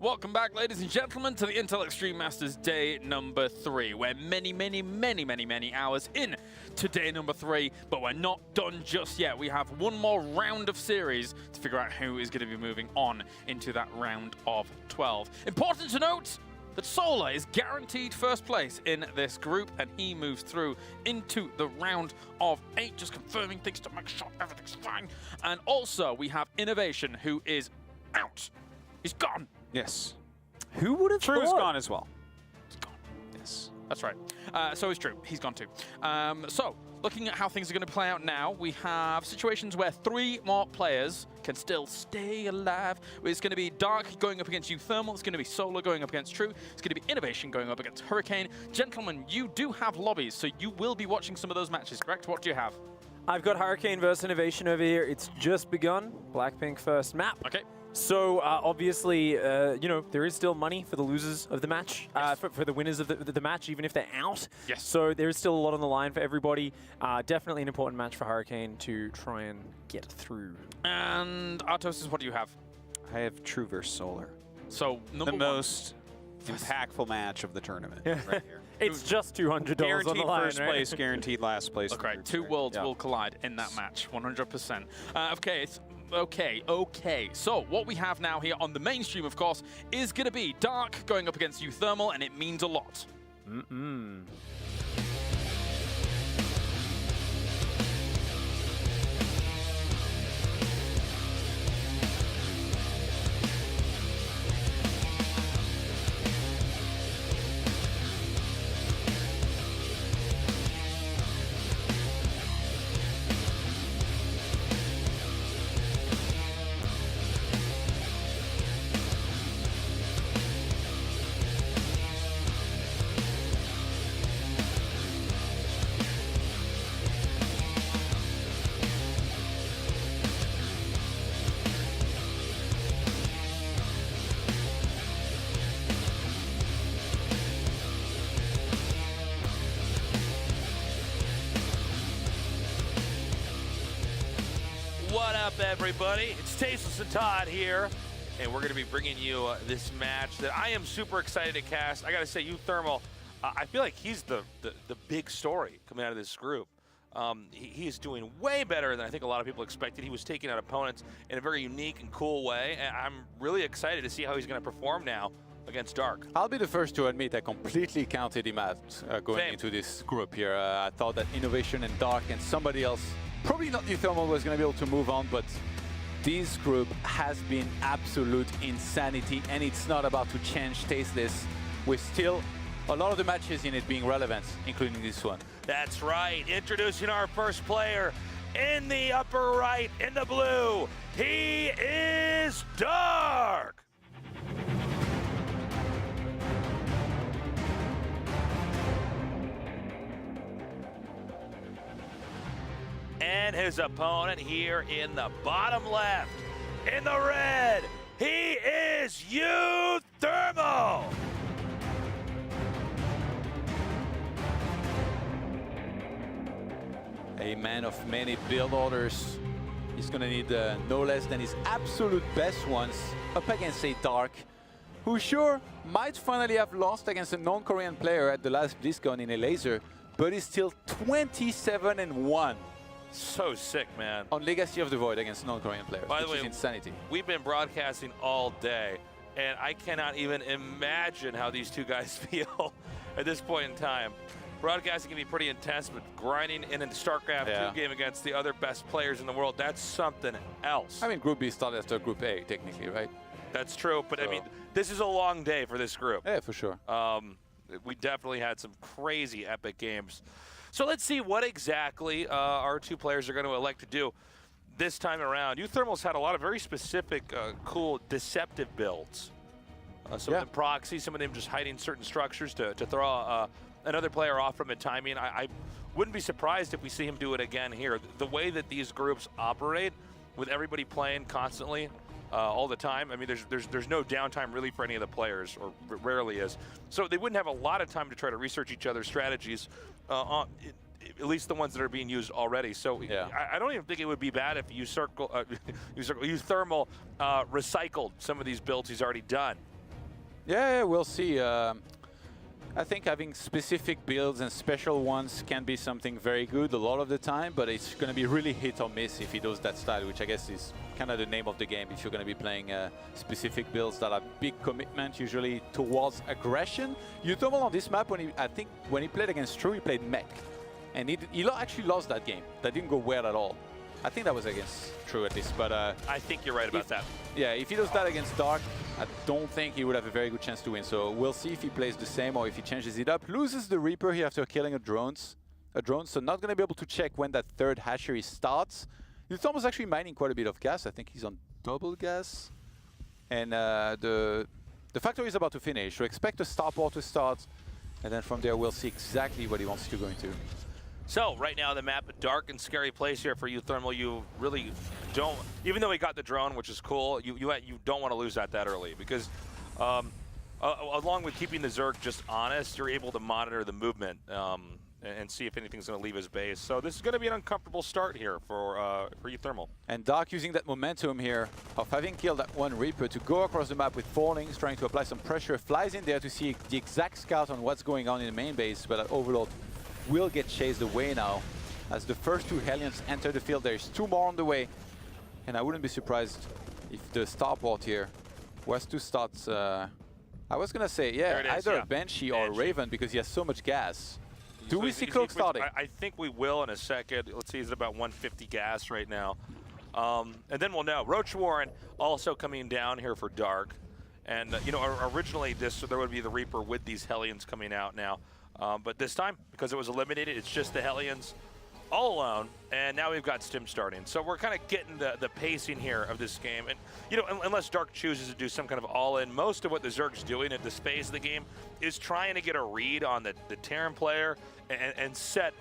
Welcome back, ladies and gentlemen, to the Intel Extreme Masters day number 3. We're many hours in to day number 3, but we're not done just yet. We have one more round of series to figure out who is going to be moving on into that round of 12. Important to note that Solar is guaranteed first place in this group, and he moves through into the round of 8, just confirming things to make sure everything's fine. And also, we have Innovation, who is out. He's gone. Yes. Who would have True's thought? gone as well. He's gone. Yes. That's right. So is True. He's gone too. So, looking at how things are going to play out now, we have situations where 3 more players can still stay alive. It's going to be Dark going up against uThermal. It's going to be Solar going up against True. It's going to be Innovation going up against Hurricane. Gentlemen, you do have lobbies, so you will be watching some of those matches, correct? What do you have? I've got Hurricane versus Innovation over here. It's just begun. Blackpink first map. Okay. So obviously, you know, there is still money for the losers of the match, Yes. for the winners of the match, even if they're out. Yes. So there is still a lot on the line for everybody. Definitely an important match for Hurricane to try and get through. And Artosis, what do you have? I have True versus Solar. So, number The one. most impactful match of the tournament right here. It's just $200 on the Guaranteed line, first right? place, guaranteed last place. Look, right, 2 worlds will collide in that match, 100%. Okay. So what we have now here on the main stream, of course, is going to be Dark going up against uThermal, and it means a lot. What up, everybody? It's Tasteless and Todd here, and we're going to be bringing you this match that I am super excited to cast. I got to say, uThermal, I feel like he's the big story coming out of this group. He is doing way better than I think a lot of people expected. He was taking out opponents in a very unique and cool way, and I'm really excited to see how he's going to perform now against Dark. I'll be the first to admit I completely counted him out going Same. into this group here. I thought that Innovation and Dark and somebody else, probably not uThermal, was going to be able to move on, but this group has been absolute insanity, and it's not about to change Tasteless with still a lot of the matches in it being relevant, including this one. That's right. Introducing our first player in the upper right, in the blue. He is Dark. And his opponent here in the bottom left, in the red, he is uThermal. A man of many build orders. He's going to need no less than his absolute best ones up against a Dark, who sure might finally have lost against a non-Korean player at the last BlizzCon in a laser, but is still 27-1 So sick, man. on Legacy of the Void against non-Korean players, By the which is way, insanity. We've been broadcasting all day, and I cannot even imagine how these two guys feel at this point in time. Broadcasting can be pretty intense, but grinding in a Starcraft 2 game against the other best players in the world, that's something else. I mean, Group B started after Group A, technically, right? That's true, but I mean, this is a long day for this group. Yeah, for sure. We definitely had some crazy epic games. So let's see what exactly our two players are going to elect to do this time around. uThermal's had a lot of very specific, cool, deceptive builds. Some of them proxy, some of them just hiding certain structures to throw another player off from a timing. I wouldn't be surprised if we see him do it again here. The way that these groups operate, with everybody playing constantly, all the time. I mean, there's no downtime really for any of the players, or rarely is. So they wouldn't have a lot of time to try to research each other's strategies, at least the ones that are being used already. So I don't even think it would be bad if uThermal recycled some of these builds he's already done. Yeah, we'll see. I think having specific builds and special ones can be something very good a lot of the time, but it's going to be really hit or miss if he does that style, which I guess is kind of the name of the game. If you're going to be playing specific builds that are big commitment, usually towards aggression. uThermal on this map, I think when he played against True, he played mech, and he actually lost that game. That didn't go well at all. I think that was against True at least, but I think you're right about that. Yeah, if he does that against Dark, I don't think he would have a very good chance to win. So we'll see if he plays the same or if he changes it up. Loses the Reaper here after killing a drone, so not going to be able to check when that third hatchery starts. uThermal's actually mining quite a bit of gas. I think he's on double gas. And the factory is about to finish, so expect a starport to start. And then from there, we'll see exactly what he wants to go into. So right now the map, a dark and scary place here for uThermal. You really don't, even though he got the drone, which is cool, you don't want to lose that early, because along with keeping the Zerg just honest, you're able to monitor the movement and see if anything's going to leave his base. So this is going to be an uncomfortable start here for uThermal. And Dark using that momentum here of having killed that one Reaper to go across the map with Fallings, trying to apply some pressure, flies in there to see the exact scout on what's going on in the main base, but that Overlord will get chased away now. As the first two Hellions enter the field, there's two more on the way. And I wouldn't be surprised if the starport here was to start... I was going to say, yeah, either a Banshee or a Raven, because he has so much gas. Do we see Cloak starting? I think we will in a second. Let's see, he's at about 150 gas right now. And then we'll know. Ro24 also coming down here for Dark. And, you know, originally there would be the Reaper with these Hellions coming out now. But this time, because it was eliminated, it's just the Hellions all alone, and now we've got Stim starting. So we're kind of getting the pacing here of this game. And, you know, unless Dark chooses to do some kind of all-in, most of what the Zerg's doing at this phase of the game is trying to get a read on the Terran player and set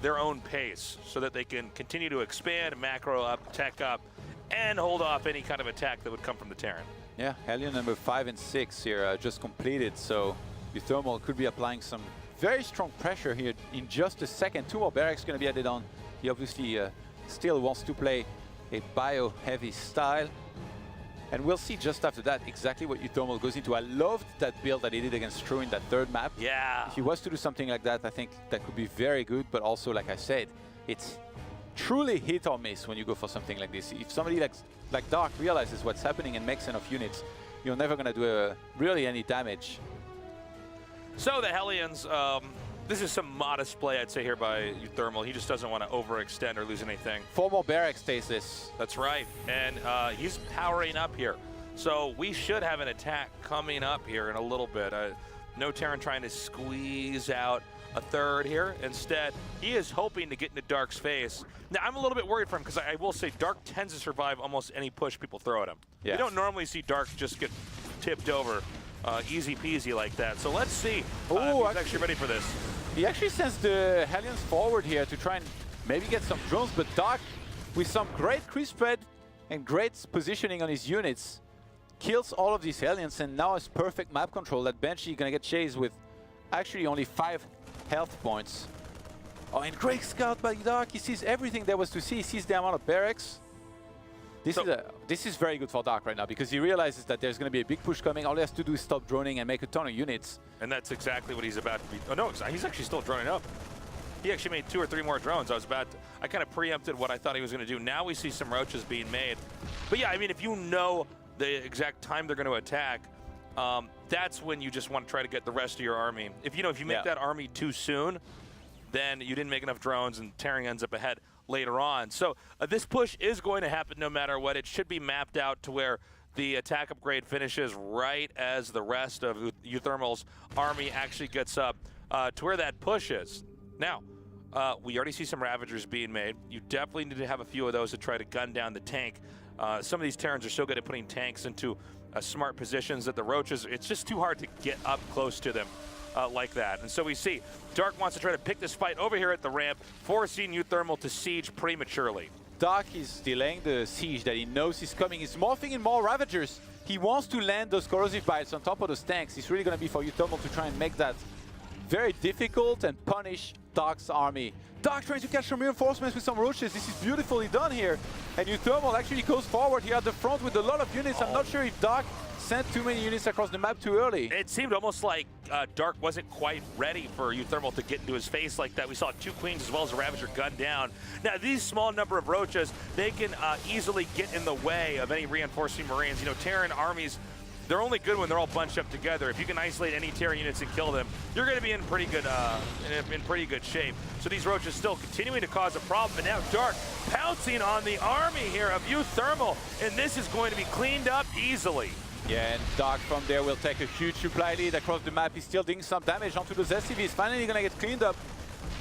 their own pace so that they can continue to expand, macro up, tech up, and hold off any kind of attack that would come from the Terran. Yeah, Hellion number 5 and 6 here just completed, so uThermal could be applying some very strong pressure here in just a second. Two more barracks going to be added on. He obviously still wants to play a bio-heavy style. And we'll see just after that exactly what uThermal goes into. I loved that build that he did against True in that third map. Yeah. If he was to do something like that, I think that could be very good. But also, like I said, it's truly hit or miss when you go for something like this. If somebody like Dark realizes what's happening and makes enough units, you're never going to do really any damage. So the Hellions, this is some modest play, I'd say, here by uThermal. He just doesn't want to overextend or lose anything. 4 more barracks stasis. That's right. And he's powering up here. So we should have an attack coming up here in a little bit. No Terran trying to squeeze out a third here. Instead, he is hoping to get into Dark's face. Now, I'm a little bit worried for him because I will say Dark tends to survive almost any push people throw at him. Yeah. You don't normally see Dark just get tipped over easy peasy like that. So let's see if he's actually ready for this. He actually sends the Hellions forward here to try and maybe get some drones, but Dark, with some great creep spread and great positioning on his units, kills all of these Hellions, and now has perfect map control. That Banshee gonna get chased with actually only 5 health points. Oh, and great scout by Dark. He sees everything there was to see. He sees the amount of barracks. This is very good for Dark right now because he realizes that there's going to be a big push coming. All he has to do is stop droning and make a ton of units. And that's exactly what he's about to be. Oh, no, he's actually still droning up. He actually made 2 or 3 more drones. I kind of preempted what I thought he was going to do. Now we see some roaches being made. But yeah, I mean, if you know the exact time they're going to attack, that's when you just want to try to get the rest of your army. If you make that army too soon, then you didn't make enough drones and Terran ends up ahead later on. So this push is going to happen no matter what. It should be mapped out to where the attack upgrade finishes right as the rest of uThermal's army actually gets up to where that push is. Now, we already see some Ravagers being made. You definitely need to have a few of those to try to gun down the tank. Some of these Terrans are so good at putting tanks into smart positions that the Roaches, it's just too hard to get up close to them like that. And so we see Dark wants to try to pick this fight over here at the ramp, forcing uThermal to siege prematurely. Dark is delaying the siege that he knows is coming. He's morphing in more Ravagers. He wants to land those corrosive bites on top of those tanks. It's really going to be for uThermal to try and make that very difficult and punish Dark's army. Dark trying to catch some reinforcements with some Roaches. This is beautifully done here. And uThermal actually goes forward here at the front with a lot of units. I'm not sure if Dark sent too many units across the map too early. It seemed almost like Dark wasn't quite ready for uThermal to get into his face like that. We saw 2 Queens as well as a Ravager gunned down. Now, these small number of Roaches, they can easily get in the way of any reinforcing Marines. You know, Terran armies, they're only good when they're all bunched up together. If you can isolate any Terran units and kill them, you're going to be in pretty good shape. So these Roaches still continuing to cause a problem, but now Dark pouncing on the army here of uThermal, and this is going to be cleaned up easily. Yeah, and Dark from there will take a huge supply lead across the map. He's still doing some damage onto those SCVs. Finally going to get cleaned up.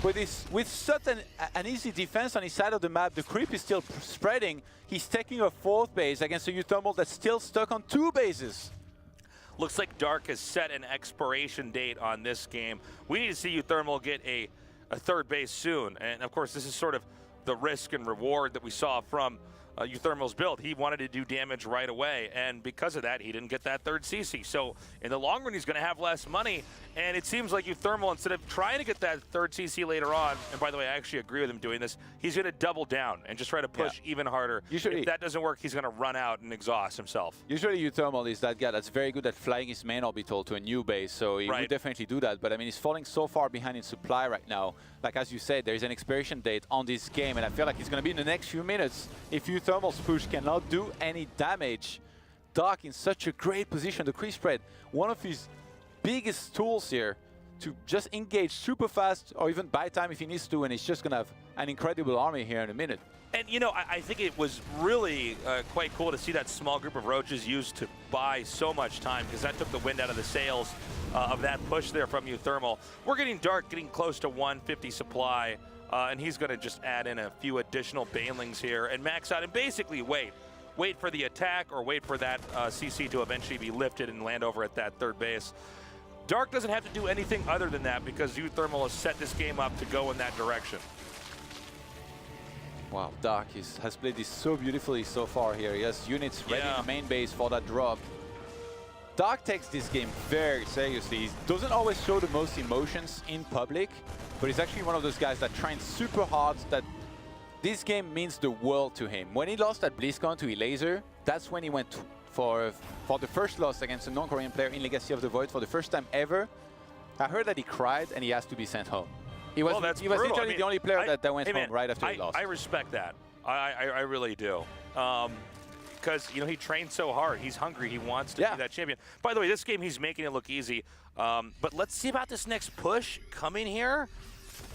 With such an easy defense on his side of the map, the creep is still spreading. He's taking a 4th base against a uThermal that's still stuck on 2 bases. Looks like Dark has set an expiration date on this game. We need to see uThermal get a 3rd base soon. And of course, this is sort of the risk and reward that we saw from uThermal's build. He wanted to do damage right away, and because of that, he didn't get that 3rd CC. So in the long run, he's going to have less money, and it seems like uThermal, instead of trying to get that 3rd CC later on, and by the way, I actually agree with him doing this, he's going to double down and just try to push even harder. Usually, if that doesn't work, he's going to run out and exhaust himself. Usually uThermal is that guy that's very good at flying his main orbital to a new base, so he would definitely do that. But I mean, he's falling so far behind in supply right now. Like as you said, there's an expiration date on this game, and I feel like it's going to be in the next few minutes. If uThermal's push cannot do any damage, Dark in such a great position. The creep spread, one of his biggest tools here to just engage super fast or even buy time if he needs to, and he's just going to have an incredible army here in a minute. And, you know, I think it was really quite cool to see that small group of Roaches used to buy so much time, because that took the wind out of the sails of that push there from uThermal. We're getting Dark getting close to 150 supply, and he's going to just add in a few additional Banelings here and max out and basically wait for the attack or wait for that CC to eventually be lifted and land over at that 3rd base. Dark doesn't have to do anything other than that because uThermal has set this game up to go in that direction. Wow, Dark has played this so beautifully so far here. He has units ready in the main base for that drop. Dark takes this game very seriously. He doesn't always show the most emotions in public, but he's actually one of those guys that trains super hard, that this game means the world to him. When he lost at BlizzCon to Elaser, that's when he went for the first loss against a non-Korean player in Legacy of the Void for the first time ever. I heard that he cried and he asked to be sent home. He was literally the only player that went home right after he lost. I respect that. I really do. Because, you know, he trained so hard. He's hungry. He wants to be that champion. By the way, this game, he's making it look easy. But let's see about this next push coming here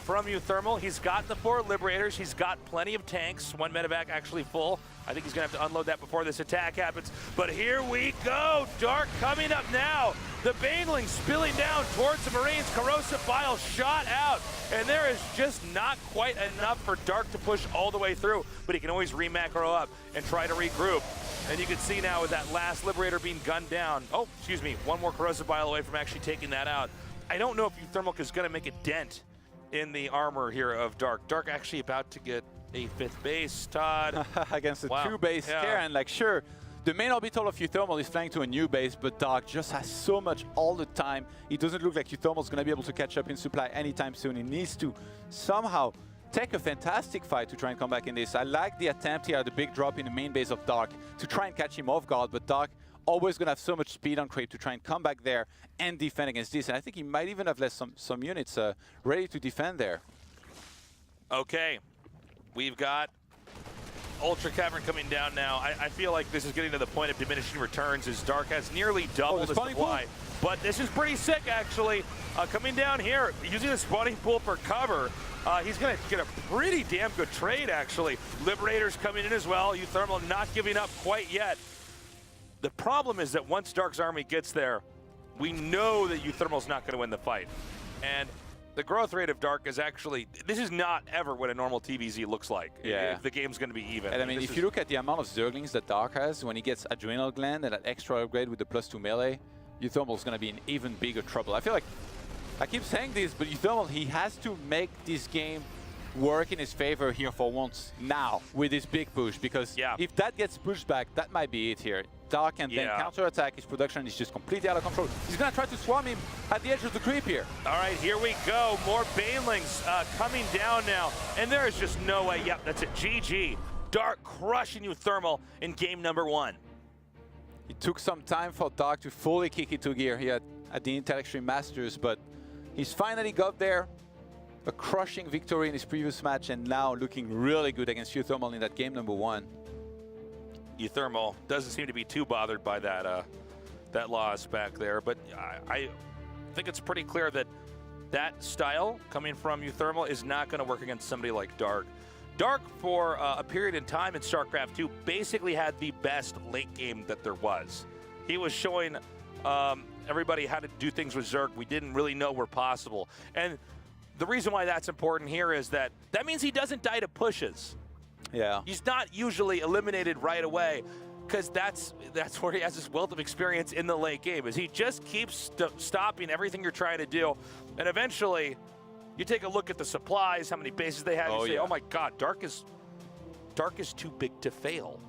from uThermal. He's got the 4 Liberators. He's got plenty of tanks. 1 medevac actually full. I think he's going to have to unload that before this attack happens. But here we go. Dark coming up now. The Baneling spilling down towards the Marines. Corrosive Bile shot out. And there is just not quite enough for Dark to push all the way through. But he can always re-macro up and try to regroup. And you can see now with that last Liberator being gunned down. Oh, excuse me. 1 more Corrosive Bile away from actually taking that out. I don't know if uThermal is going to make a dent in the armor here of Dark. Dark actually about to get a 5th base, Todd. Against a 2-base Terran, like sure, the main orbital of uThermal is flying to a new base, but Dark just has so much all the time. It doesn't look like uThermal's going to be able to catch up in supply anytime soon. He needs to somehow take a fantastic fight to try and come back in this. I like the attempt here, the big drop in the main base of Dark to try and catch him off guard, but Dark always going to have so much speed on creep to try and come back there and defend against this. And I think he might even have left some units ready to defend there. Okay. We've got Ultra Cavern coming down now. I feel like this is getting to the point of diminishing returns as Dark has nearly doubled his supply. But this is pretty sick, actually. Coming down here, using the spawning pool for cover. He's going to get a pretty damn good trade, actually. Liberators coming in as well. uThermal not giving up quite yet. The problem is that once Dark's army gets there, we know that uThermal's not going to win the fight. And the growth rate of Dark is actually, this is not ever what a normal TVZ looks like. If the game's going to be even. And I mean, if you look at the amount of Zerglings that Dark has, when he gets Adrenal Gland and that extra upgrade with the +2 melee, uThermal's going to be in even bigger trouble. I feel like, I keep saying this, but uThermal, he has to make this game work in his favor here for once now with this big push, because if that gets pushed back, that might be it here. Dark and then counter-attack, his production is just completely out of control. He's going to try to swarm him at the edge of the creep here. All right, here we go. More Banelings coming down now. And there is just no way. Yep, that's a GG. Dark crushing uThermal in game number 1. It took some time for Dark to fully kick into gear here at the Intel Extreme Masters, but he's finally got there. A crushing victory in his previous match, and now looking really good against uThermal in that game number 1. uThermal doesn't seem to be too bothered by that that loss back there, but I think it's pretty clear that that style coming from uThermal is not going to work against somebody like Dark. Dark, for a period in time in StarCraft 2, basically had the best late game that there was. He was showing everybody how to do things with Zerg we didn't really know were possible. And the reason why that's important here is that means he doesn't die to pushes. Yeah. He's not usually eliminated right away, because that's where he has this wealth of experience in the late game, is he just keeps stopping everything you're trying to do, and eventually you take a look at the supplies, how many bases they have, you say, oh my god, Dark is too big to fail.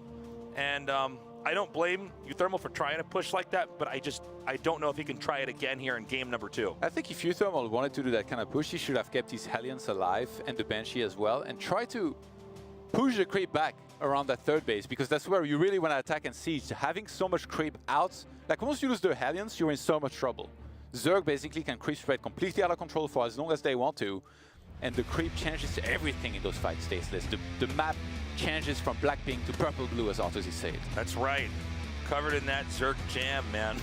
And I don't blame uThermal for trying to push like that, but I don't know if he can try it again here in game number 2. I think if uThermal wanted to do that kind of push, he should have kept his Hellions alive and the Banshee as well, and try to push the creep back around that third base, because that's where you really want to attack and siege. Having so much creep out, like once you lose the Hellions, you're in so much trouble. Zerg basically can creep spread completely out of control for as long as they want to, and the creep changes everything in those fight states lists. The map changes from black pink to purple blue, as Arthur said. That's right. Covered in that Zerg jam, man.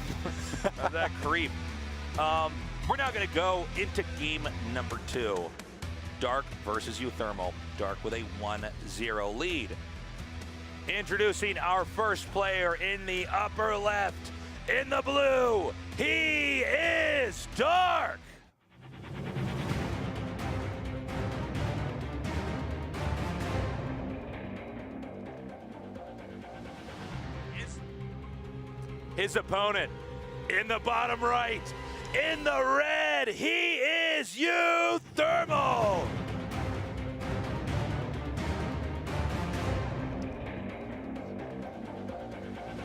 That creep. We're now going to go into game number 2. Dark versus uThermal. Dark with a 1-0 lead. Introducing our first player in the upper left. In the blue, he is Dark. His opponent in the bottom right, in the red, he is uThermal.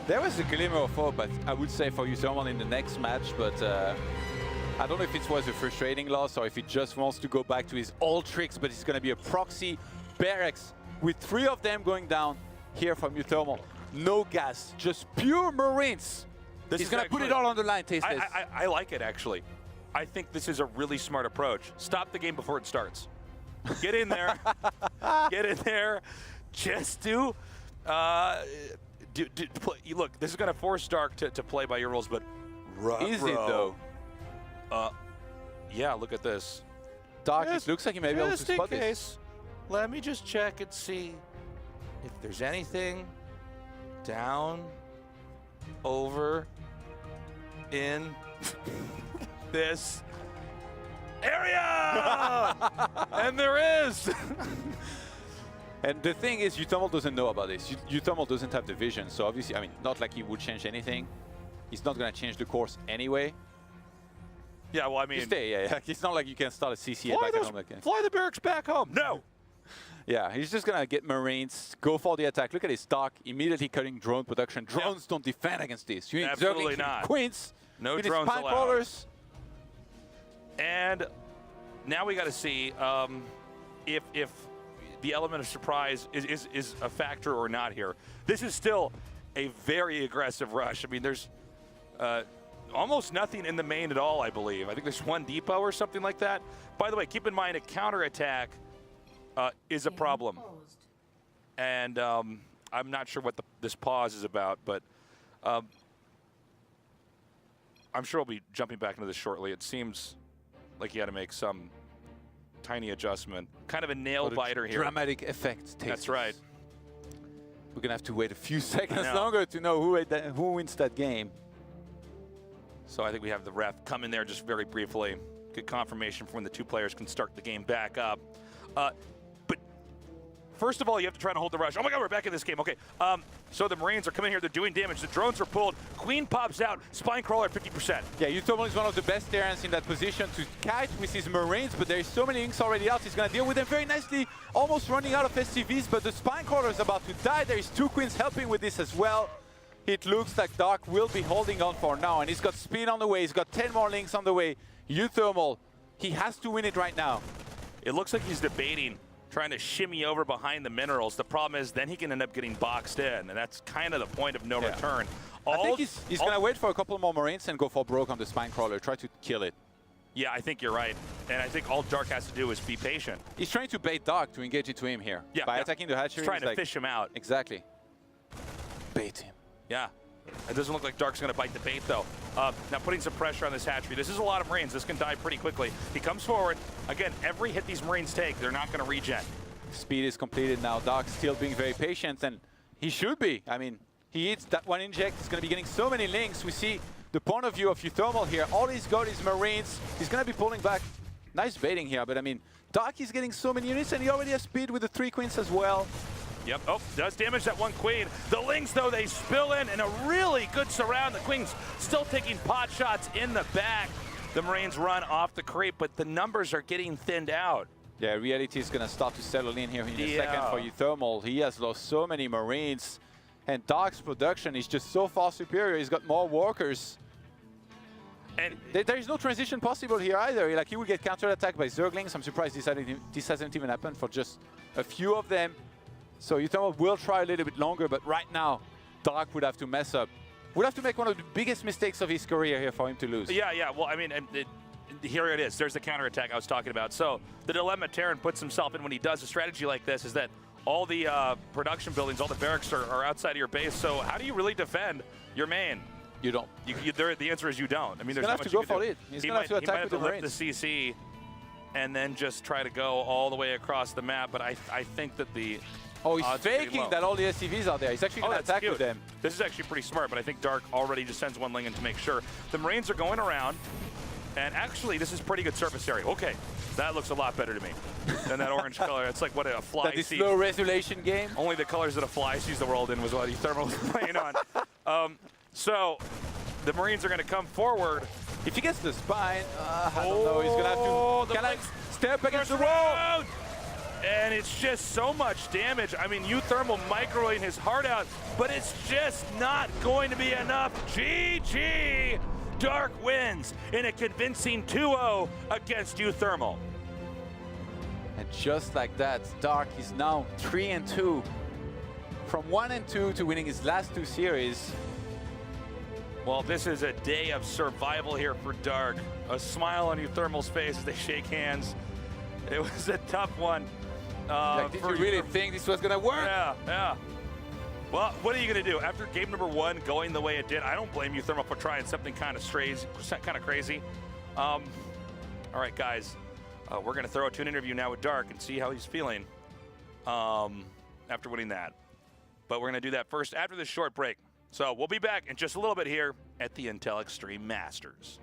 There was a glimmer of hope, but I would say for uThermal in the next match, but I don't know if it was a frustrating loss or if he just wants to go back to his old tricks, but it's going to be a proxy barracks with 3 of them going down here from uThermal. No gas, just pure Marines. He's going to put it all on the line, Tasteless. I like it, actually. I think this is a really smart approach. Stop the game before it starts. Get in there. Get in there. Just do... look, this is going to force Dark to play by your rules, but... Is it, though? Yeah, look at this. Dark, it looks like he may be able to spot this. Let me just check and see if there's anything down, over, in this area! And there is! And the thing is, uThermal doesn't know about this. uThermal doesn't have the vision, so obviously, I mean, not like he would change anything. He's not going to change the course anyway. Yeah, well, I mean... Yeah. It's not like you can start a CCA back at home again. Fly the barracks back home. No! Yeah, he's just going to get Marines, go for the attack. Look at his stock, immediately cutting drone production. Drones don't defend against this. You need absolutely not. Queens. No drones allowed. Crawlers. And now we got to see if the element of surprise is a factor or not here. This is still a very aggressive rush. I mean, there's almost nothing in the main at all, I believe. I think there's 1 depot or something like that. By the way, keep in mind a counterattack is a problem. And I'm not sure what this pause is about, but I'm sure we'll be jumping back into this shortly. It seems like you had to make some tiny adjustment. Kind of a nail biter here. Dramatic effect. That's right. We're going to have to wait a few seconds longer to know who wins that game. So I think we have the ref come in there just very briefly. Get confirmation from when the 2 players can start the game back up. But first of all, you have to try to hold the rush. Oh my god, we're back in this game. Okay, so the Marines are coming here. They're doing damage. The drones are pulled. Queen pops out. Spine Crawler 50%. Yeah, uThermal is one of the best Terrans in that position to kite with his Marines, but there's so many inks already out. He's going to deal with them very nicely. Almost running out of SCVs, but the Spine Crawler is about to die. There is 2 Queens helping with this as well. It looks like Dark will be holding on for now, and he's got speed on the way. He's got 10 more links on the way. uThermal, he has to win it right now. It looks like he's debating trying to shimmy over behind the minerals. The problem is then he can end up getting boxed in, and that's kind of the point of no return. I think he's going to wait for a couple more Marines and go for broke on the spine crawler, try to kill it. Yeah, I think you're right. And I think all Dark has to do is be patient. He's trying to bait Dark to engage into him here. Yeah, By attacking the hatchery. He's trying to fish him out. Exactly. Bait him. Yeah. It doesn't look like Dark's going to bite the bait, though. Now putting some pressure on this hatchery. This is a lot of Marines. This can die pretty quickly. He comes forward. Again, every hit these Marines take, they're not going to regen. Speed is completed now. Dark still being very patient, and he should be. I mean, he hits that one inject. He's going to be getting so many links. We see the point of view of uThermal here. All he's got is Marines. He's going to be pulling back. Nice baiting here, but I mean, Dark is getting so many units, and he already has speed with the 3 queens as well. Yep. Oh, does damage that one queen. The Lings, though, they spill in a really good surround. The queen's still taking pot shots in the back. The Marines run off the creep, but the numbers are getting thinned out. Yeah, reality is going to start to settle in here in a second for uThermal. He has lost so many Marines, and Dark's production is just so far superior. He's got more workers. And there is no transition possible here either. Like, he will get counterattacked by Zerglings. I'm surprised this hasn't even happened for just a few of them. So uThermal will try a little bit longer, but right now, Dark would have to mess up. Would have to make one of the biggest mistakes of his career here for him to lose. Yeah, yeah. Well, I mean, here it is. There's the counterattack I was talking about. So the dilemma Terran puts himself in when he does a strategy like this is that all the production buildings, all the barracks are outside of your base. So how do you really defend your main? You don't. The answer is you don't. I mean, he's going to have to go for it. He's going to have to attack with the Marines. He might have to lift the CC and then just try to go all the way across the map. But I think that the... Oh, he's faking that all the SCVs are there. He's actually going to attack with them. This is actually pretty smart, but I think Dark already just sends one Ling in to make sure. The Marines are going around, and actually, this is pretty good surface area. Okay, that looks a lot better to me than that orange color. It's like what a fly sees. That low resolution game. Only the colors that a fly sees the world in was what uThermal was playing on. So the Marines are going to come forward. If he gets the spine, I don't know. He's going to have to step against the wall. And it's just so much damage. I mean, uThermal microing his heart out, but it's just not going to be enough. GG! Dark wins in a convincing 2-0 against uThermal. And just like that, Dark is now 3-2. From 1-2 to winning his last 2 series. Well, this is a day of survival here for Dark. A smile on uThermal's face as they shake hands. It was a tough one. Did you really think this was going to work? Yeah, yeah. Well, what are you going to do? After game number 1 going the way it did, I don't blame uThermal for trying something kind of crazy. All right, guys. We're going to throw it to an interview now with Dark and see how he's feeling after winning that. But we're going to do that first after this short break. So we'll be back in just a little bit here at the Intel Extreme Masters.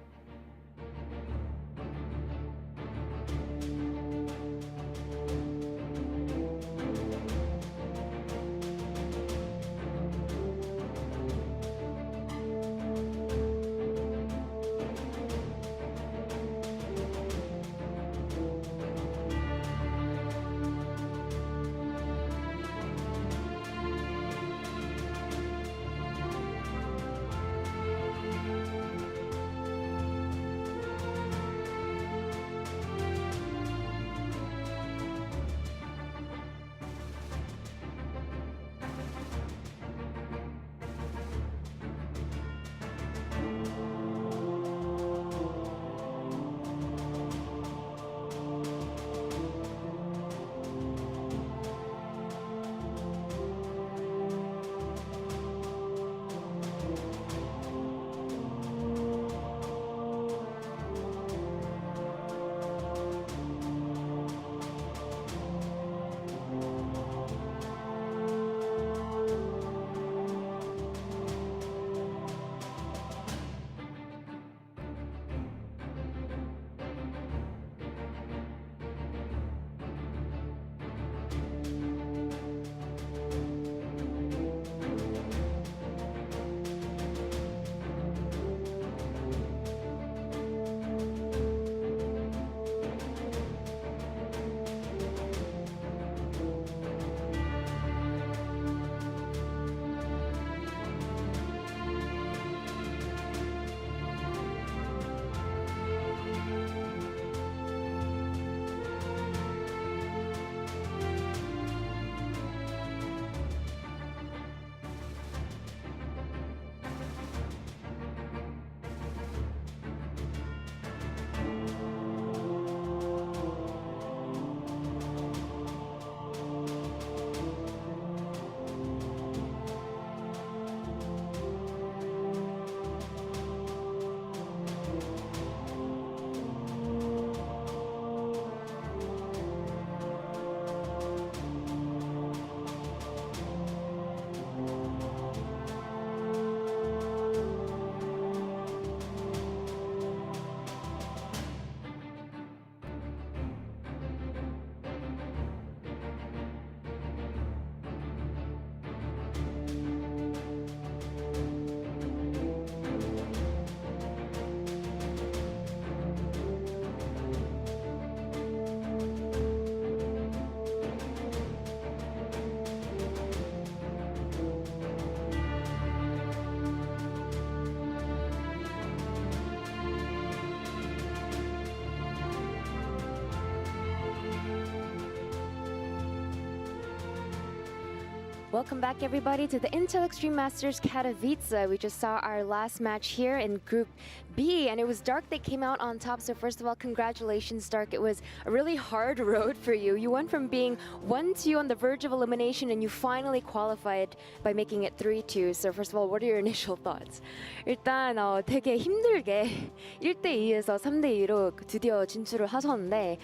Welcome back, everybody, to the Intel Extreme Masters Katowice. We just saw our last match here in Group B, and it was Dark that came out on top. So first of all, congratulations, Dark. It was a really hard road for you. You went from being 1-2 on the verge of elimination, and you finally qualified by making it 3-2. So first of all, what are your initial thoughts? 일단 되게 힘들게 1대2에서 3대2로 드디어 진출을 하셨는데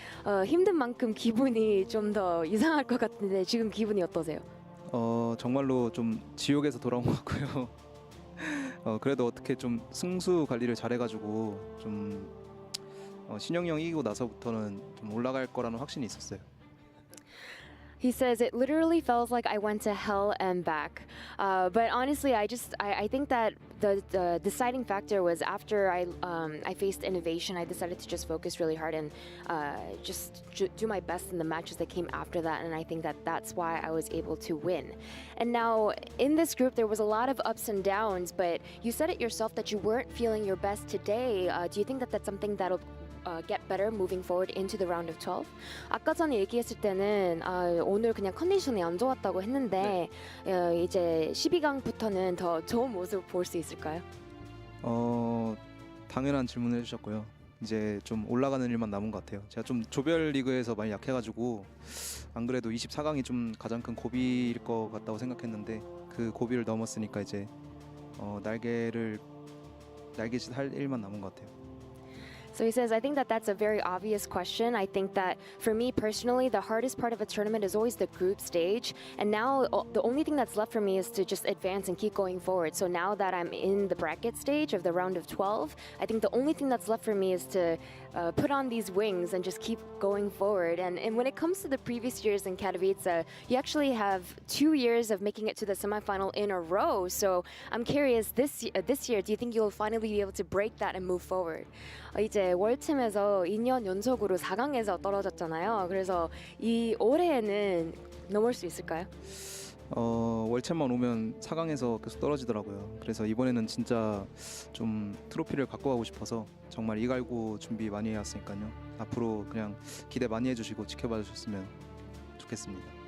힘든 만큼 기분이 좀 더 이상할 것 같은데 지금 기분이 어떠세요? 정말로 좀 지옥에서 돌아온 것 같고요. 그래도 어떻게 좀 승수 관리를 잘해가지고 좀 신영이 형 이기고 나서부터는 좀 올라갈 거라는 확신이 있었어요. He says it literally felt like I went to hell and back. But honestly, I think that the deciding factor was after I faced innovation, I decided to just focus really hard and just do my best in the matches that came after that. And I think that that's why I was able to win. And now in this group, there was a lot of ups and downs, but you said it yourself that you weren't feeling your best today. Do you think that that's something that'll get better moving forward into the round of 12? 아까 전에 얘기했을 때는 오늘 그냥 컨디션이 안 좋았다고 했는데 이제 12강부터는 더 좋은 모습 볼 수 있을까요? 당연한 질문을 해주셨고요. 이제 좀 올라가는 일만 남은 것 같아요. 제가 좀 조별 리그에서 많이 약해가지고 안 그래도 24강이 좀 가장 큰 고비일 것 같다고 생각했는데 그 고비를 넘었으니까 이제 날개짓 할 일만 남은 것 같아요. So he says, I think that that's a very obvious question. I think that for me personally, the hardest part of a tournament is always the group stage. And now the only thing that's left for me is to just advance and keep going forward. So now that I'm in the bracket stage of the round of 12, I think the only thing that's left for me is to put on these wings and just keep going forward. And when it comes to the previous years in Katowice, you actually have 2 years of making it to the semifinal in a row. So I'm curious, this year, do you think you'll finally be able to break that and move forward? 이제 월챔에서 2년 연속으로 4강에서 떨어졌잖아요. 그래서 이 올해에는 넘을 수 있을까요? 월챔만 오면 4강에서 계속 떨어지더라고요. 그래서 이번에는 진짜 좀 트로피를 갖고 가고 싶어서 정말 이갈고 준비 많이 해왔으니까요. 앞으로 그냥 기대 많이 해주시고 지켜봐 주셨으면 좋겠습니다.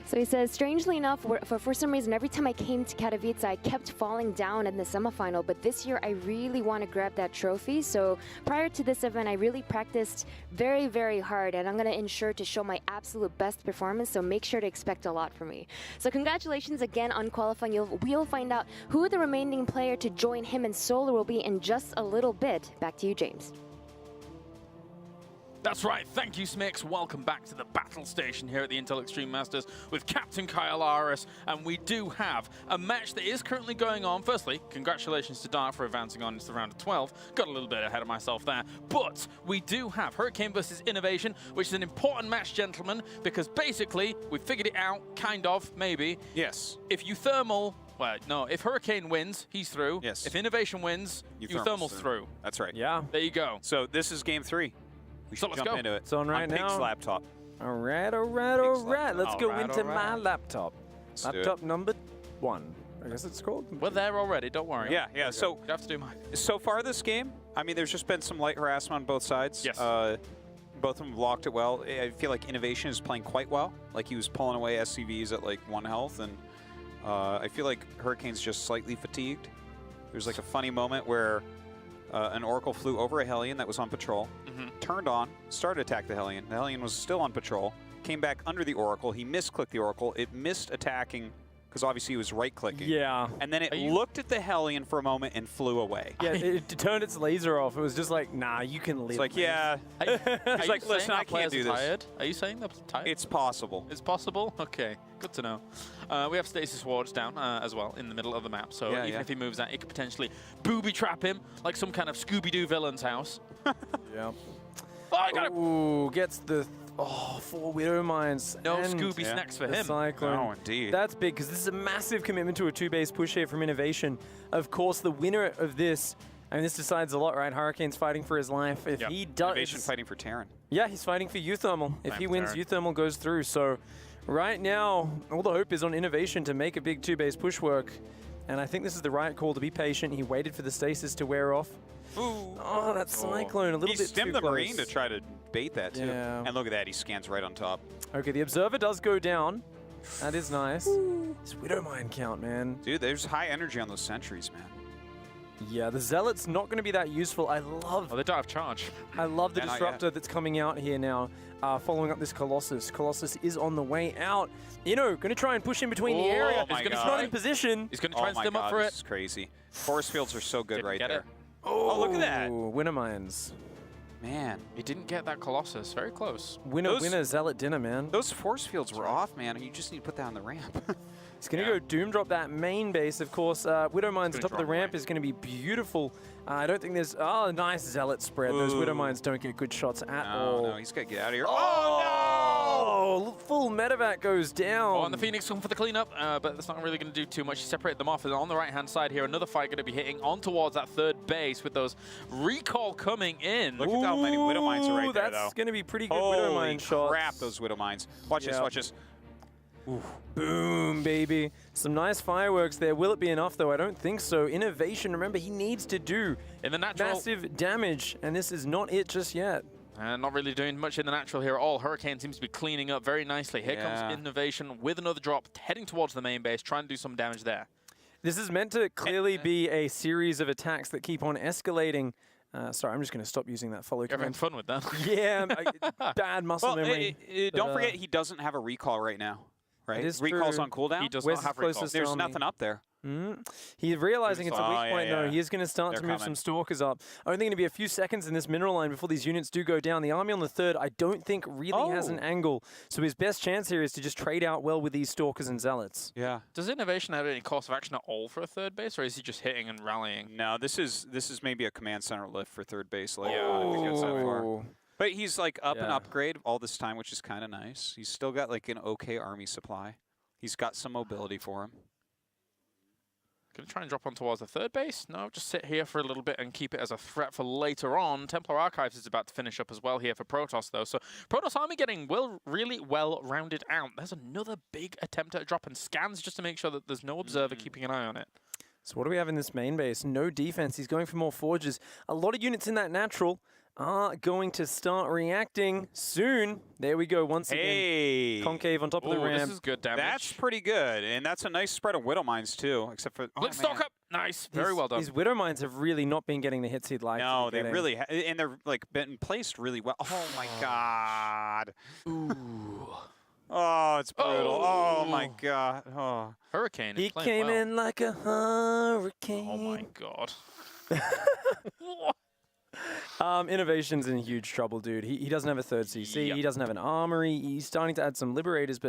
So he says, strangely enough, for some reason, every time I came to Katowice, I kept falling down in the semifinal. But this year, I really want to grab that trophy. So prior to this event, I really practiced very, very hard. And I'm going to ensure to show my absolute best performance. So make sure to expect a lot from me. So congratulations again on qualifying. We'll find out who the remaining player to join him in solo will be in just a little bit. Back to you, James. That's right, thank you Smix. Welcome back to the battle station here at the Intel Extreme Masters with Captain Kyle Aris, and we do have a match that is currently going on. Firstly, congratulations to Dark for advancing on into the round of 12. Got a little bit ahead of myself there, but we do have Hurricane versus Innovation, which is an important match, gentlemen, because basically we figured it out, kind of, maybe. Yes. If uThermal, well, no, if Hurricane wins, he's through. Yes. If Innovation wins, uThermal's through. That's right. Yeah. There you go. So this is game 3. We should let's jump go. into it. It's on right Pig's now. laptop. All right. Let's go into my Alright. laptop. Let's do it. Laptop number 1, I guess it's called. We're there already, don't worry. Yeah. So You have to do mine. so far this game, I mean, there's just been some light harassment on both sides. Yes. Both of them blocked it well. I feel like Innovation is playing quite well. Like he was pulling away SCVs at like 1 health, and I feel like Hurricane's just slightly fatigued. There's like a funny moment where an Oracle flew over a Hellion that was on patrol, turned on, started to attack the Hellion. The Hellion was still on patrol, came back under the Oracle. He misclicked the Oracle. It missed attacking because obviously he was right-clicking. Yeah. And then it looked at the Hellion for a moment and flew away. Yeah, it turned its laser off. It was just like, nah, you can live. It's like, yeah. He's like, listen, I can't do this. Tired? Are you saying they're tired? It's possible. It's possible? Okay, good to know. We have stasis wards down as well in the middle of the map, so even if he moves out, it could potentially booby trap him like some kind of Scooby-Doo villain's house. Yeah. Oh, I got it! Ooh, gets the 4 Widow Mines. No and Scooby snacks for the him. Cyclone. Oh, indeed. That's big because this is a massive commitment to a 2-base push here from Innovation. Of course, the winner of this, and this decides a lot, right? Hurricane's fighting for his life. If he does, Innovation fighting for Terran. Yeah, he's fighting for uThermal. If he wins, uThermal goes through. So right now, all the hope is on Innovation to make a big 2-base push work. And I think this is the right call to be patient. He waited for the stasis to wear off. Ooh. Oh, that Cyclone, a little bit too He stemmed the close. Marine to try to bait that, too. Yeah. And look at that, he scans right on top. Okay, the Observer does go down. That is nice. This Widow Mine count, man. Dude, there's high energy on those sentries, man. Yeah, the Zealot's not going to be that useful. I love Oh, they don't have charge. the Disruptor that's coming out here now, following up this Colossus. Colossus is on the way out. going to try and push in between the area. my He's God. not in position. He's going to try and stem up for This it. is crazy. Force fields are so good Didn't right get there. it. Oh, look at that. Winner Mines. Man, He didn't get that Colossus. Very close. Winner Zealot dinner, man. those force fields were off, man. You just need to put that on the ramp. He's going to go Doom Drop that main base. Of course, Widow Mines on Gonna top of the drop ramp away. is going to be beautiful. I don't think there's... Oh, nice Zealot spread. Those Widow Ooh. Mines don't get good shots at No, all. no, he's got to get out of here. Oh, full medevac goes down. Oh, and the Phoenix going for the cleanup, but that's not really going to do too much. He separated them off. And on the right-hand side here, another fight going to be hitting on towards that third base with those recall coming in. Look at how many Widow Mines are right there, though. That's going to be pretty good Widow Holy Mine shots. crap, those Widow Mines. Watch this, Yep. watch this. Boom, baby. Some nice fireworks there. Will it be enough, though? I don't think so. Innovation, remember, he needs to do In the natural, massive damage, and this is not it just yet. not really doing much in the natural here at all. Hurricane seems to be cleaning up very nicely. Here Yeah. comes Innovation with another drop, heading towards the main base, trying to do some damage there. This is meant to clearly be a series of attacks that keep on escalating. Sorry, I'm just going to stop using that follow You're having command. fun with that. Yeah, bad muscle Well, memory. don't but, forget, he doesn't have a recall right now, right? is Recall's true. on cooldown. He does Where's not have his closest recall. There's army? nothing up there. He's realizing it's a weak Oh, yeah, point, though. yeah. He is going to start They're to move coming. some stalkers up. Only going to be a few seconds in this mineral line before these units do go down. The army on the third, I don't think really has an Oh. angle. So his best chance here is to just trade out well with these stalkers and zealots. Yeah. Does Innovation have any course of action at all for a third base, or is he just hitting and rallying? No, this is maybe a command center lift for third base later on if it gets that far. Oh. But he's like up and Yeah. upgrade all this time, which is kind of nice. He's still got like an okay army supply. He's got some mobility for him. Going to try and drop on towards the third base? No, just sit here for a little bit and keep it as a threat for later on. Templar Archives is about to finish up as well here for Protoss, though. So Protoss army getting really well rounded out. There's another big attempt at a drop and scans just to make sure that there's no observer keeping an eye on it. So what do we have in this main base? No defense. He's going for more forges. A lot of units in that natural are going to start reacting soon. There we go once again. Hey, Concave on top of the Ooh, ramp. this is good damage. that's pretty good, and that's a nice spread of Widow Mines too. Except for Look, stock up. Nice. Very well done. These Widow Mines have really not been getting the hits he'd like. No, to be they getting. really and they're like been placed really well. Oh my god. Ooh. Oh, it's brutal. Oh, my Oh. god. Oh. Hurricane is He playing came well. in like a hurricane. Oh my god. Innovation's in huge trouble, dude. He doesn't have a third CC. Yep. He doesn't have an armory. He's starting to add some liberators,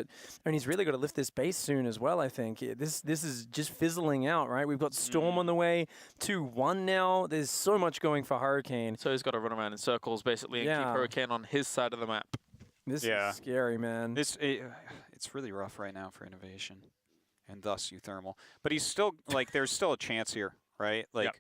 and he's really got to lift this base soon as well, I think. This is just fizzling out, right? We've got Storm on the way, 2-1 now. There's so much going for Hurricane. So he's got to run around in circles basically and Yeah. keep Hurricane on his side of the map. This Yeah. is scary, man. It's really rough right now for Innovation, and thus uThermal. But he's still like, there's still a chance here, right? Like, Yep.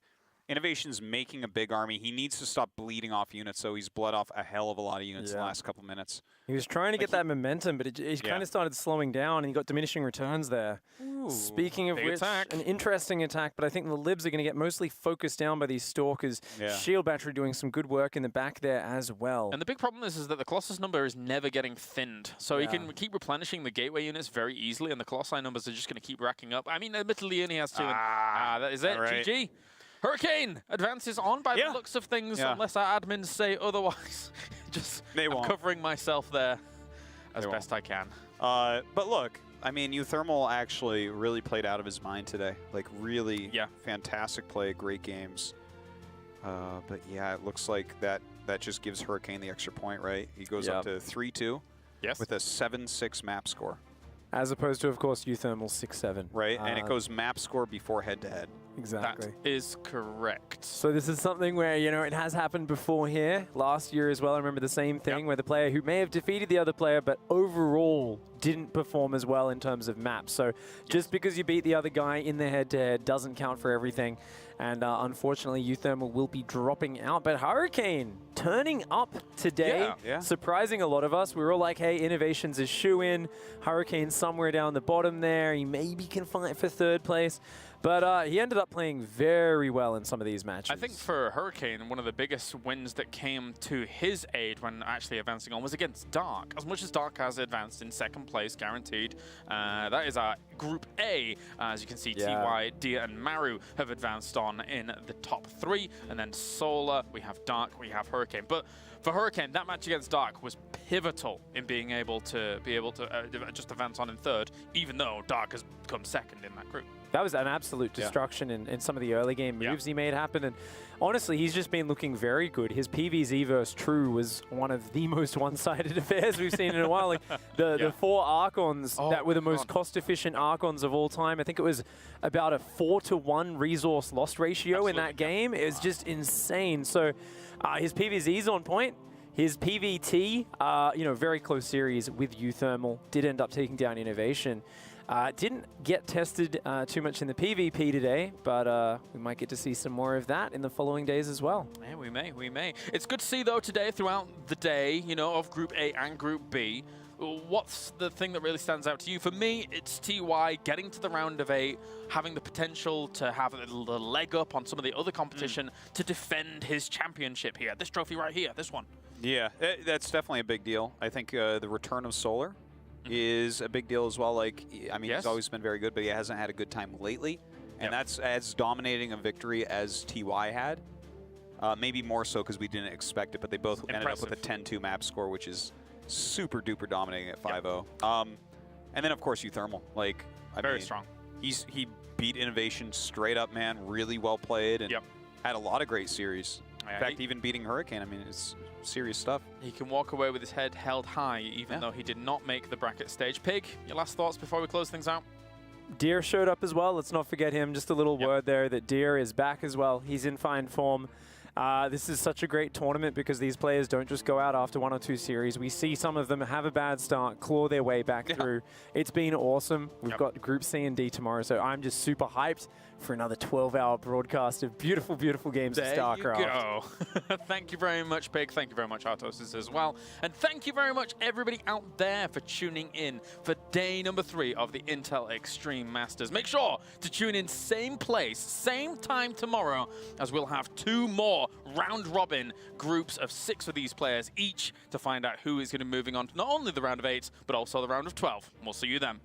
Innovation's making a big army. He needs to stop bleeding off units, so he's bled off a hell of a lot of units in the Yeah. last couple minutes. He was trying to get that momentum, but it Yeah. kind of started slowing down, and he got diminishing returns there. Speaking of big which, attack. an interesting attack, but I think the Libs are going to get mostly focused down by these Stalkers. Yeah. Shield Battery doing some good work in the back there as well. And the big problem is that the Colossus number is never getting thinned. So he can keep replenishing the gateway units very easily, and the Colossi numbers are just going to keep racking up. I mean, admittedly, he only has two. That is it. right. GG. Hurricane advances on by Yeah. the looks of things, Yeah. unless our admins say otherwise. Just They I'm won't. covering myself there as They best I can. But look, I mean, uThermal actually really played out of his mind today. Like, really fantastic play, great games. But yeah, it looks like that just gives Hurricane the extra point, right? He goes up to 3-2 Yes. with a 7-6 map score, As opposed to, of course, uThermal 6-7. right? And it goes map score before head-to-head. Exactly. That is correct. So this is something where, it has happened before here. Last year as well, I remember the same thing where the player who may have defeated the other player, but overall didn't perform as well in terms of maps. So just because you beat the other guy in the head-to-head doesn't count for everything. And unfortunately, uThermal will be dropping out. But Hurricane turning up today, Yeah. surprising a lot of us. We were all like, hey, Innovations is shoe-in. Hurricane somewhere down the bottom there. He maybe can fight for third place. But he ended up playing very well in some of these matches. I think for Hurricane, one of the biggest wins that came to his aid when actually advancing on was against Dark. As much as Dark has advanced in second place, guaranteed, that is our Group A. As you can see, TY, Dia, and Maru have advanced on in the top 3. And then Solar, we have Dark, we have Hurricane. But for Hurricane, that match against Dark was pivotal in being able to just advance on in 3rd, even though Dark has come 2nd in that group. That was an absolute destruction in some of the early game moves he made happen. And honestly, he's just been looking very good. His PvZ versus True was one of the most one-sided affairs we've seen in a while. Like the 4 Archons that were the most cost-efficient Archons of all time. I think it was about a 4-to-1 resource loss ratio in that game. It was just insane. So his PvZ's on point. His PvT, very close series with uThermal, did end up taking down Innovation. Didn't get tested too much in the PvP today, but we might get to see some more of that in the following days as well. Yeah, we may. It's good to see, though, today, throughout the day, of Group A and Group B, what's the thing that really stands out to you? For me, it's TY getting to the round of 8, having the potential to have a leg up on some of the other competition to defend his championship here. This trophy right here, this one. Yeah, that's definitely a big deal. I think the return of Solar is a big deal as well. Like, I mean, he's always been very good, but he hasn't had a good time lately. And that's as dominating a victory as TY had. Maybe more so because we didn't expect it, but they both ended up with a 10-2 map score, which is super duper dominating at 5-0. And then, of course, uThermal. Like, very strong. He beat Innovation straight up, man. Really well played and had a lot of great series. In fact, even beating Hurricane, I mean, it's serious stuff. He can walk away with his head held high, even though he did not make the bracket stage. Pig, your last thoughts before we close things out? Deer showed up as well. Let's not forget him. Just a little word there that Deer is back as well. He's in fine form. This is such a great tournament because these players don't just go out after 1 or 2 series. We see some of them have a bad start, claw their way back through. It's been awesome. We've got Group C and D tomorrow, so I'm just super hyped for another 12-hour broadcast of beautiful, beautiful games of Starcraft. There you go. Thank you very much, Pig. Thank you very much, Artosis, as well. And thank you very much, everybody out there, for tuning in for day number 3 of the Intel Extreme Masters. Make sure to tune in same place, same time tomorrow, as we'll have 2 more round-robin groups of 6 of these players each to find out who is going to be moving on to not only the round of 8, but also the round of 12. We'll see you then.